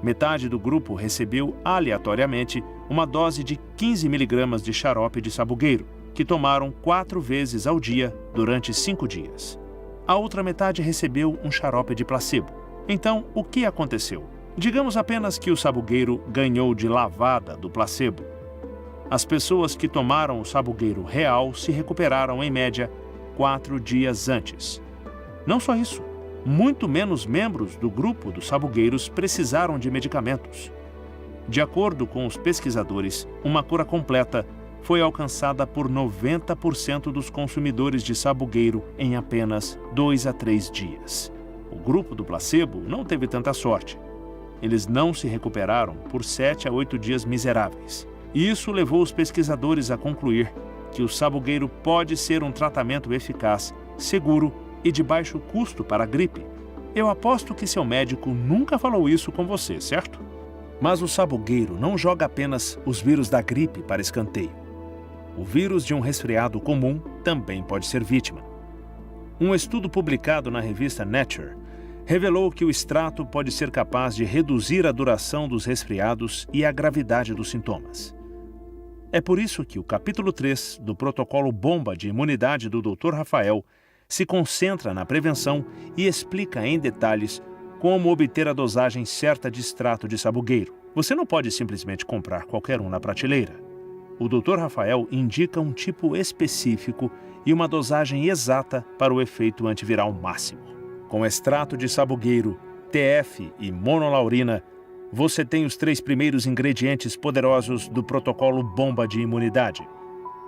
Metade do grupo recebeu aleatoriamente uma dose de 15 mg de xarope de sabugueiro, que tomaram 4 vezes ao dia durante 5 dias. A outra metade recebeu um xarope de placebo. Então, o que aconteceu? Digamos apenas que o sabugueiro ganhou de lavada do placebo. As pessoas que tomaram o sabugueiro real se recuperaram, em média, 4 dias antes. Não só isso, muito menos membros do grupo dos sabugueiros precisaram de medicamentos. De acordo com os pesquisadores, uma cura completa foi alcançada por 90% dos consumidores de sabugueiro em apenas 2 a 3 dias. O grupo do placebo não teve tanta sorte. Eles não se recuperaram por 7 a 8 dias miseráveis. E isso levou os pesquisadores a concluir que o sabugueiro pode ser um tratamento eficaz, seguro e de baixo custo para a gripe. Eu aposto que seu médico nunca falou isso com você, certo? Mas o sabugueiro não joga apenas os vírus da gripe para escanteio. O vírus de um resfriado comum também pode ser vítima. Um estudo publicado na revista Nature revelou que o extrato pode ser capaz de reduzir a duração dos resfriados e a gravidade dos sintomas. É por isso que o capítulo 3 do protocolo bomba de imunidade do Dr. Rafael se concentra na prevenção e explica em detalhes como obter a dosagem certa de extrato de sabugueiro. Você não pode simplesmente comprar qualquer um na prateleira. O Dr. Rafael indica um tipo específico e uma dosagem exata para o efeito antiviral máximo. Com extrato de sabugueiro, TF e monolaurina, você tem os 3 primeiros ingredientes poderosos do protocolo bomba de imunidade.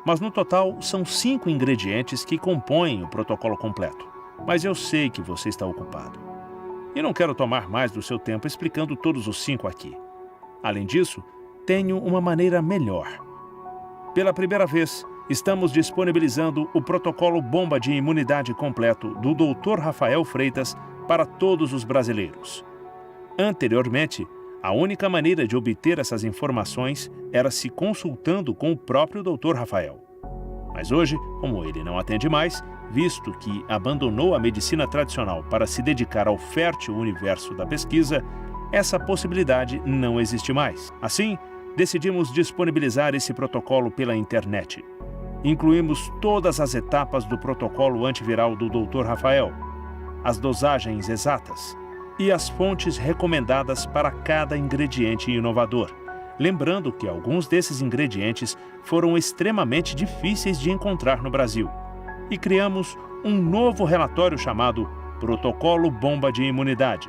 Mas no total são 5 ingredientes que compõem o protocolo completo. Mas eu sei que você está ocupado. E não quero tomar mais do seu tempo explicando todos os 5 aqui. Além disso, tenho uma maneira melhor. Pela primeira vez, estamos disponibilizando o protocolo bomba de imunidade completo do Dr. Rafael Freitas para todos os brasileiros. Anteriormente, a única maneira de obter essas informações era se consultando com o próprio Dr. Rafael. Mas hoje, como ele não atende mais, visto que abandonou a medicina tradicional para se dedicar ao fértil universo da pesquisa, essa possibilidade não existe mais. Assim, decidimos disponibilizar esse protocolo pela internet. Incluímos todas as etapas do protocolo antiviral do Dr. Rafael, as dosagens exatas e as fontes recomendadas para cada ingrediente inovador. Lembrando que alguns desses ingredientes foram extremamente difíceis de encontrar no Brasil. E criamos um novo relatório chamado Protocolo Bomba de Imunidade.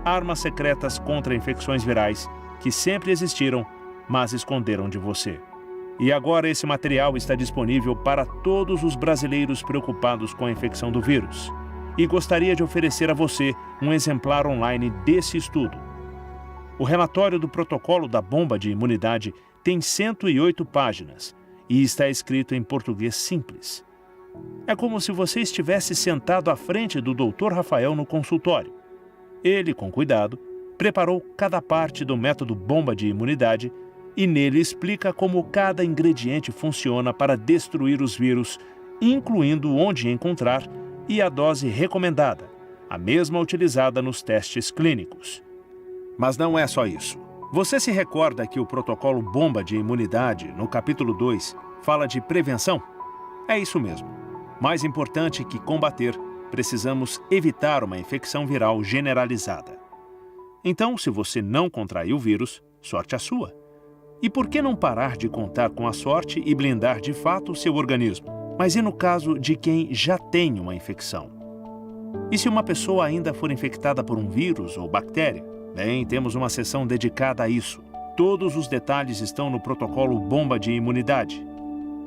Armas secretas contra infecções virais que sempre existiram, mas esconderam de você. E agora esse material está disponível para todos os brasileiros preocupados com a infecção do vírus. E gostaria de oferecer a você um exemplar online desse estudo. O relatório do protocolo da bomba de imunidade tem 108 páginas e está escrito em português simples. É como se você estivesse sentado à frente do Dr. Rafael no consultório. Ele, com cuidado, preparou cada parte do método bomba de imunidade e nele explica como cada ingrediente funciona para destruir os vírus, incluindo onde encontrar e a dose recomendada, a mesma utilizada nos testes clínicos. Mas não é só isso. Você se recorda que o protocolo bomba de imunidade, no capítulo 2, fala de prevenção? É isso mesmo. Mais importante que combater, precisamos evitar uma infecção viral generalizada. Então, se você não contraiu o vírus, sorte a sua. E por que não parar de contar com a sorte e blindar de fato o seu organismo? Mas e no caso de quem já tem uma infecção? E se uma pessoa ainda for infectada por um vírus ou bactéria? Bem, temos uma seção dedicada a isso. Todos os detalhes estão no protocolo bomba de imunidade.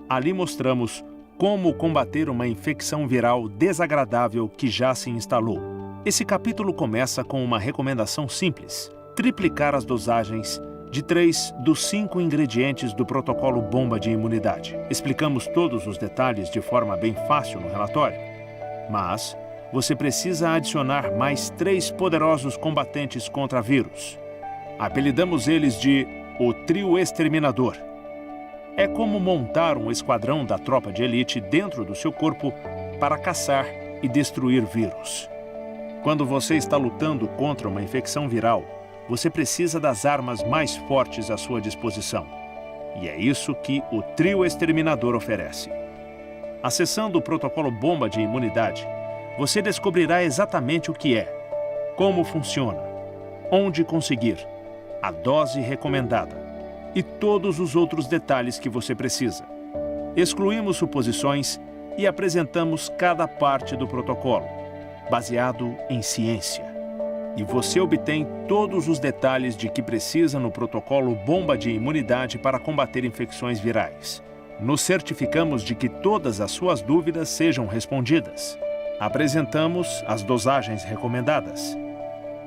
Ali mostramos como combater uma infecção viral desagradável que já se instalou. Esse capítulo começa com uma recomendação simples: triplicar as dosagens de 3 dos 5 ingredientes do protocolo bomba de imunidade. Explicamos todos os detalhes de forma bem fácil no relatório. Mas você precisa adicionar mais 3 poderosos combatentes contra vírus. Apelidamos eles de o Trio Exterminador. É como montar um esquadrão da tropa de elite dentro do seu corpo para caçar e destruir vírus. Quando você está lutando contra uma infecção viral, você precisa das armas mais fortes à sua disposição. E é isso que o Trio Exterminador oferece. Acessando o protocolo bomba de imunidade, você descobrirá exatamente o que é, como funciona, onde conseguir, a dose recomendada e todos os outros detalhes que você precisa. Excluímos suposições e apresentamos cada parte do protocolo, baseado em ciência. E você obtém todos os detalhes de que precisa no protocolo bomba de imunidade para combater infecções virais. Nos certificamos de que todas as suas dúvidas sejam respondidas. Apresentamos as dosagens recomendadas.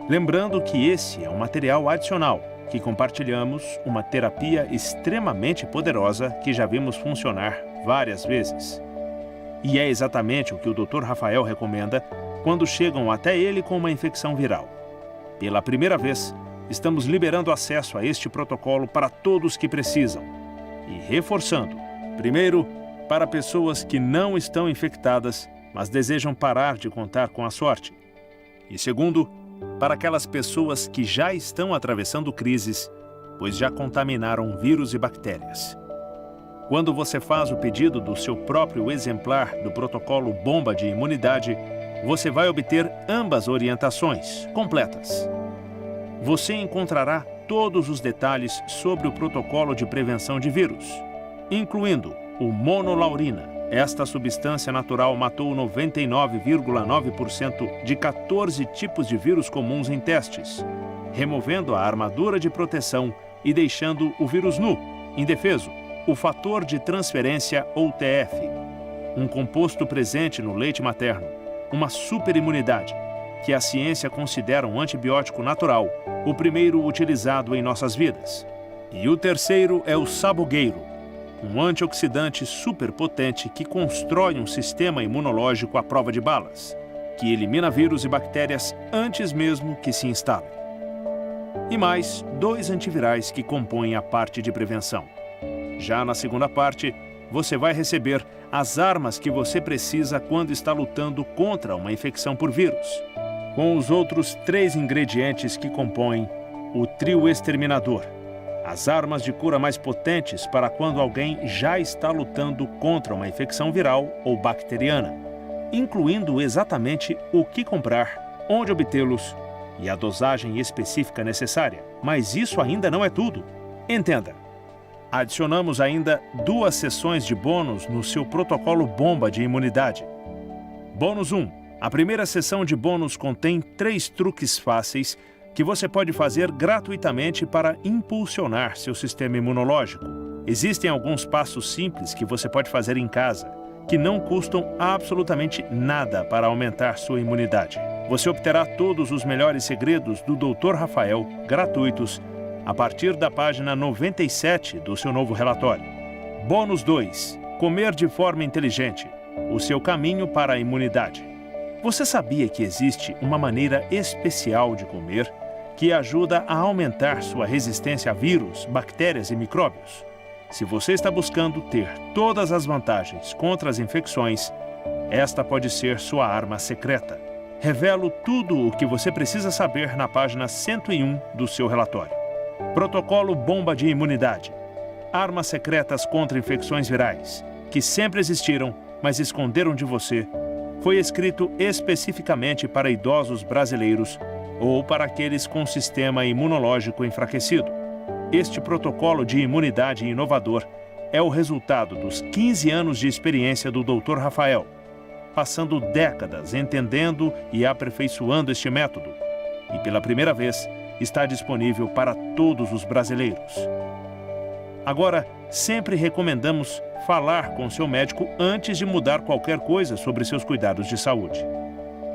Lembrando que esse é um material adicional, que compartilhamos uma terapia extremamente poderosa que já vimos funcionar várias vezes. E é exatamente o que o Dr. Rafael recomenda quando chegam até ele com uma infecção viral. Pela primeira vez, estamos liberando acesso a este protocolo para todos que precisam. E reforçando, primeiro, para pessoas que não estão infectadas, mas desejam parar de contar com a sorte. E segundo, para aquelas pessoas que já estão atravessando crises, pois já contaminaram vírus e bactérias. Quando você faz o pedido do seu próprio exemplar do protocolo bomba de imunidade, você vai obter ambas orientações completas. Você encontrará todos os detalhes sobre o protocolo de prevenção de vírus, incluindo o monolaurina. Esta substância natural matou 99,9% de 14 tipos de vírus comuns em testes, removendo a armadura de proteção e deixando o vírus nu, indefeso, o fator de transferência ou TF, um composto presente no leite materno, uma superimunidade, que a ciência considera um antibiótico natural, o primeiro utilizado em nossas vidas. E o terceiro é o sabugueiro, um antioxidante superpotente que constrói um sistema imunológico à prova de balas, que elimina vírus e bactérias antes mesmo que se instalem. E mais 2 antivirais que compõem a parte de prevenção. Já na segunda parte, você vai receber as armas que você precisa quando está lutando contra uma infecção por vírus, com os outros 3 ingredientes que compõem o trio exterminador, as armas de cura mais potentes para quando alguém já está lutando contra uma infecção viral ou bacteriana, incluindo exatamente o que comprar, onde obtê-los e a dosagem específica necessária. Mas isso ainda não é tudo. Entenda, adicionamos ainda 2 sessões de bônus no seu protocolo bomba de imunidade. Bônus 1. A primeira sessão de bônus contém 3 truques fáceis que você pode fazer gratuitamente para impulsionar seu sistema imunológico. Existem alguns passos simples que você pode fazer em casa, que não custam absolutamente nada para aumentar sua imunidade. Você obterá todos os melhores segredos do Dr. Rafael, gratuitos, a partir da página 97 do seu novo relatório. Bônus 2. Comer de forma inteligente. O seu caminho para a imunidade. Você sabia que existe uma maneira especial de comer que ajuda a aumentar sua resistência a vírus, bactérias e micróbios? Se você está buscando ter todas as vantagens contra as infecções, esta pode ser sua arma secreta. Revelo tudo o que você precisa saber na página 101 do seu relatório. Protocolo Bomba de Imunidade. Armas secretas contra infecções virais, que sempre existiram, mas esconderam de você, foi escrito especificamente para idosos brasileiros ou para aqueles com sistema imunológico enfraquecido. Este protocolo de imunidade inovador é o resultado dos 15 anos de experiência do Dr. Rafael, passando décadas entendendo e aperfeiçoando este método, e pela primeira vez está disponível para todos os brasileiros. Agora, sempre recomendamos falar com seu médico antes de mudar qualquer coisa sobre seus cuidados de saúde.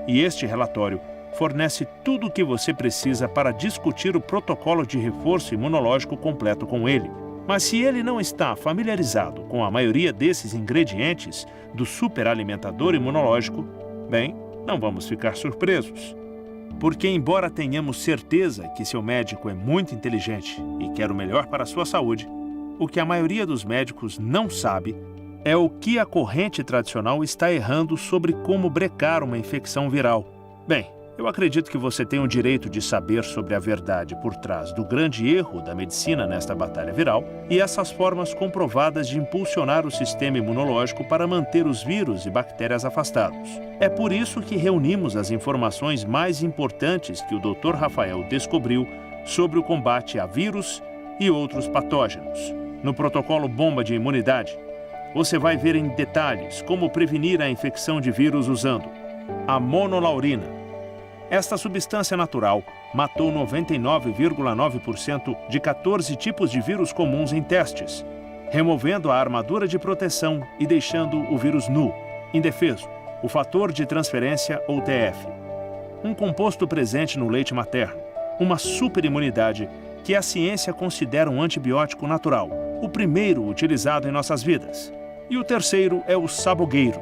E este relatório fornece tudo o que você precisa para discutir o protocolo de reforço imunológico completo com ele. Mas se ele não está familiarizado com a maioria desses ingredientes do superalimentador imunológico, bem, não vamos ficar surpresos. Porque, embora tenhamos certeza que seu médico é muito inteligente e quer o melhor para a sua saúde, o que a maioria dos médicos não sabe é o que a corrente tradicional está errando sobre como brecar uma infecção viral. Bem, eu acredito que você tem o direito de saber sobre a verdade por trás do grande erro da medicina nesta batalha viral e essas formas comprovadas de impulsionar o sistema imunológico para manter os vírus e bactérias afastados. É por isso que reunimos as informações mais importantes que o Dr. Rafael descobriu sobre o combate a vírus e outros patógenos. No protocolo Bomba de Imunidade, você vai ver em detalhes como prevenir a infecção de vírus usando a monolaurina. Esta substância natural matou 99,9% de 14 tipos de vírus comuns em testes, removendo a armadura de proteção e deixando o vírus nu, indefeso, o fator de transferência ou TF. Um composto presente no leite materno, uma superimunidade que a ciência considera um antibiótico natural, o primeiro utilizado em nossas vidas. E o terceiro é o sabugueiro,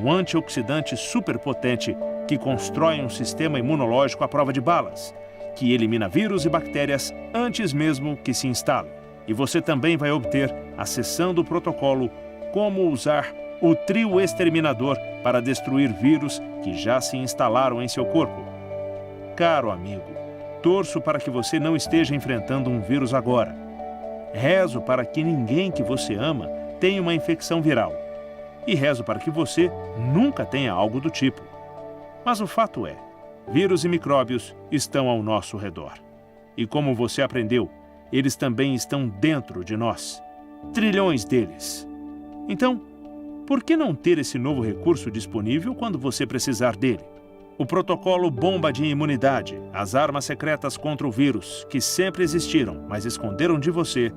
um antioxidante superpotente que constrói um sistema imunológico à prova de balas, que elimina vírus e bactérias antes mesmo que se instalem. E você também vai obter a seção do protocolo Como usar o trio exterminador para destruir vírus que já se instalaram em seu corpo. Caro amigo, torço para que você não esteja enfrentando um vírus agora. Rezo para que ninguém que você ama tenha uma infecção viral. E rezo para que você nunca tenha algo do tipo. Mas o fato é, vírus e micróbios estão ao nosso redor. E como você aprendeu, eles também estão dentro de nós. Trilhões deles. Então, por que não ter esse novo recurso disponível quando você precisar dele? O protocolo Bomba de Imunidade, as armas secretas contra o vírus, que sempre existiram, mas esconderam de você,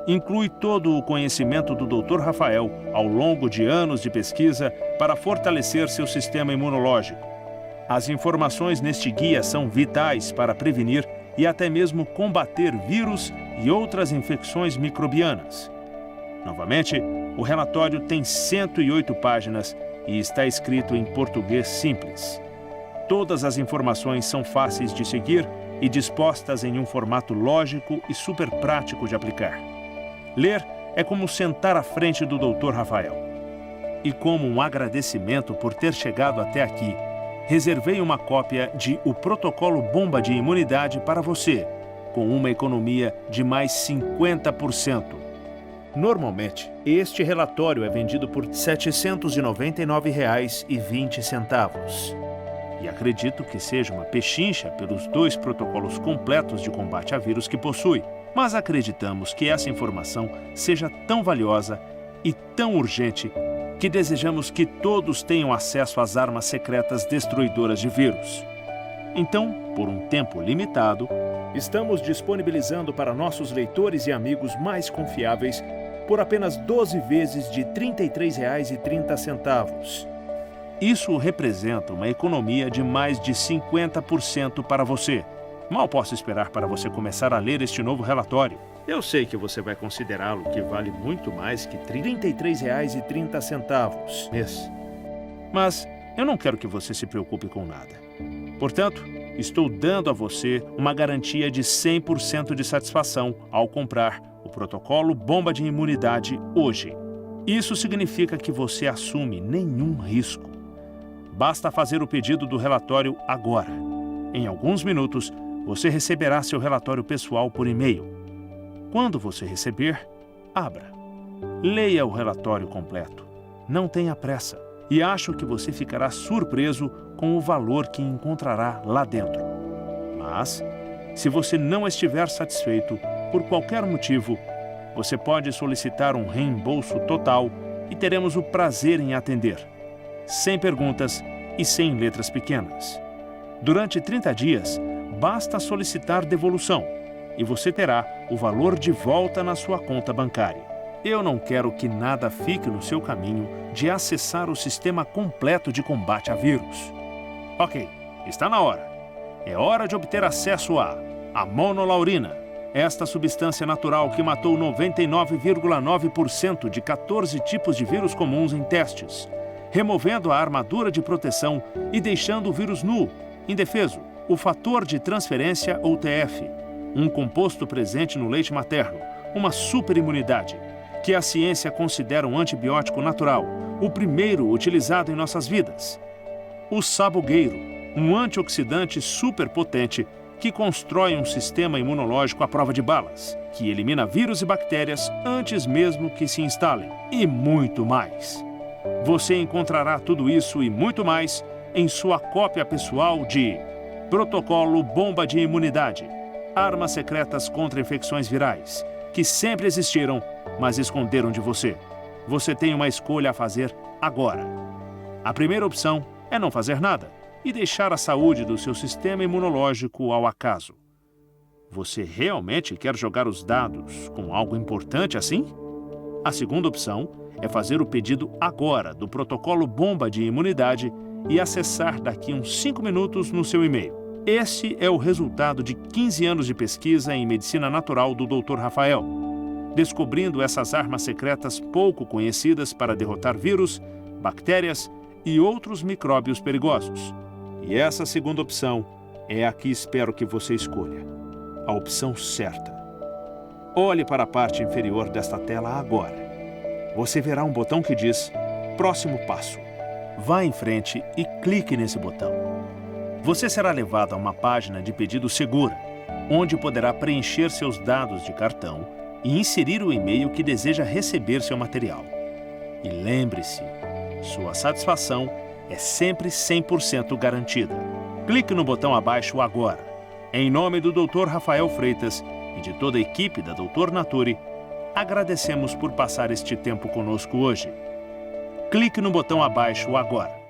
inclui todo o conhecimento do Dr. Rafael ao longo de anos de pesquisa para fortalecer seu sistema imunológico. As informações neste guia são vitais para prevenir e até mesmo combater vírus e outras infecções microbianas. Novamente, o relatório tem 108 páginas e está escrito em português simples. Todas as informações são fáceis de seguir e dispostas em um formato lógico e super prático de aplicar. Ler é como sentar à frente do Dr. Rafael. E como um agradecimento por ter chegado até aqui, reservei uma cópia de O Protocolo Bomba de Imunidade para você, com uma economia de mais 50%. Normalmente, este relatório é vendido por R$ 799,20. E acredito que seja uma pechincha pelos 2 protocolos completos de combate a vírus que possui, mas acreditamos que essa informação seja tão valiosa e tão urgente que desejamos que todos tenham acesso às armas secretas destruidoras de vírus. Então, por um tempo limitado, estamos disponibilizando para nossos leitores e amigos mais confiáveis por apenas 12 vezes de R$ 33,30. Isso representa uma economia de mais de 50% para você. Mal posso esperar para você começar a ler este novo relatório. Eu sei que você vai considerá-lo que vale muito mais que R$ 33,30 mês. Mas eu não quero que você se preocupe com nada. Portanto, estou dando a você uma garantia de 100% de satisfação ao comprar o Protocolo Bomba de Imunidade hoje. Isso significa que você assume nenhum risco. Basta fazer o pedido do relatório agora. Em alguns minutos, você receberá seu relatório pessoal por e-mail. Quando você receber, abra. Leia o relatório completo. Não tenha pressa. E acho que você ficará surpreso com o valor que encontrará lá dentro. Mas, se você não estiver satisfeito, por qualquer motivo, você pode solicitar um reembolso total e teremos o prazer em atender. Sem perguntas e sem letras pequenas. Durante 30 dias, basta solicitar devolução e você terá o valor de volta na sua conta bancária. Eu não quero que nada fique no seu caminho de acessar o sistema completo de combate a vírus. Ok, está na hora. É hora de obter acesso à monolaurina, esta substância natural que matou 99,9% de 14 tipos de vírus comuns em testes, removendo a armadura de proteção e deixando o vírus nu, indefeso, o fator de transferência ou TF, um composto presente no leite materno, uma superimunidade, que a ciência considera um antibiótico natural, o primeiro utilizado em nossas vidas. O sabugueiro, um antioxidante superpotente que constrói um sistema imunológico à prova de balas, que elimina vírus e bactérias antes mesmo que se instalem, e muito mais. Você encontrará tudo isso e muito mais em sua cópia pessoal de Protocolo Bomba de Imunidade, armas secretas contra infecções virais, que sempre existiram, mas esconderam de você. Você tem uma escolha a fazer agora. A primeira opção é não fazer nada e deixar a saúde do seu sistema imunológico ao acaso. Você realmente quer jogar os dados com algo importante assim? A segunda opção é fazer o pedido agora do Protocolo Bomba de Imunidade e acessar daqui uns 5 minutos no seu e-mail. Esse é o resultado de 15 anos de pesquisa em medicina natural do Dr. Rafael, descobrindo essas armas secretas pouco conhecidas para derrotar vírus, bactérias e outros micróbios perigosos. E essa segunda opção é a que espero que você escolha, a opção certa. Olhe para a parte inferior desta tela agora. Você verá um botão que diz Próximo Passo. Vá em frente e clique nesse botão. Você será levado a uma página de pedido segura, onde poderá preencher seus dados de cartão e inserir o e-mail que deseja receber seu material. E lembre-se, sua satisfação é sempre 100% garantida. Clique no botão abaixo agora. Em nome do Dr. Rafael Freitas e de toda a equipe da Dr. Nature, agradecemos por passar este tempo conosco hoje. Clique no botão abaixo agora.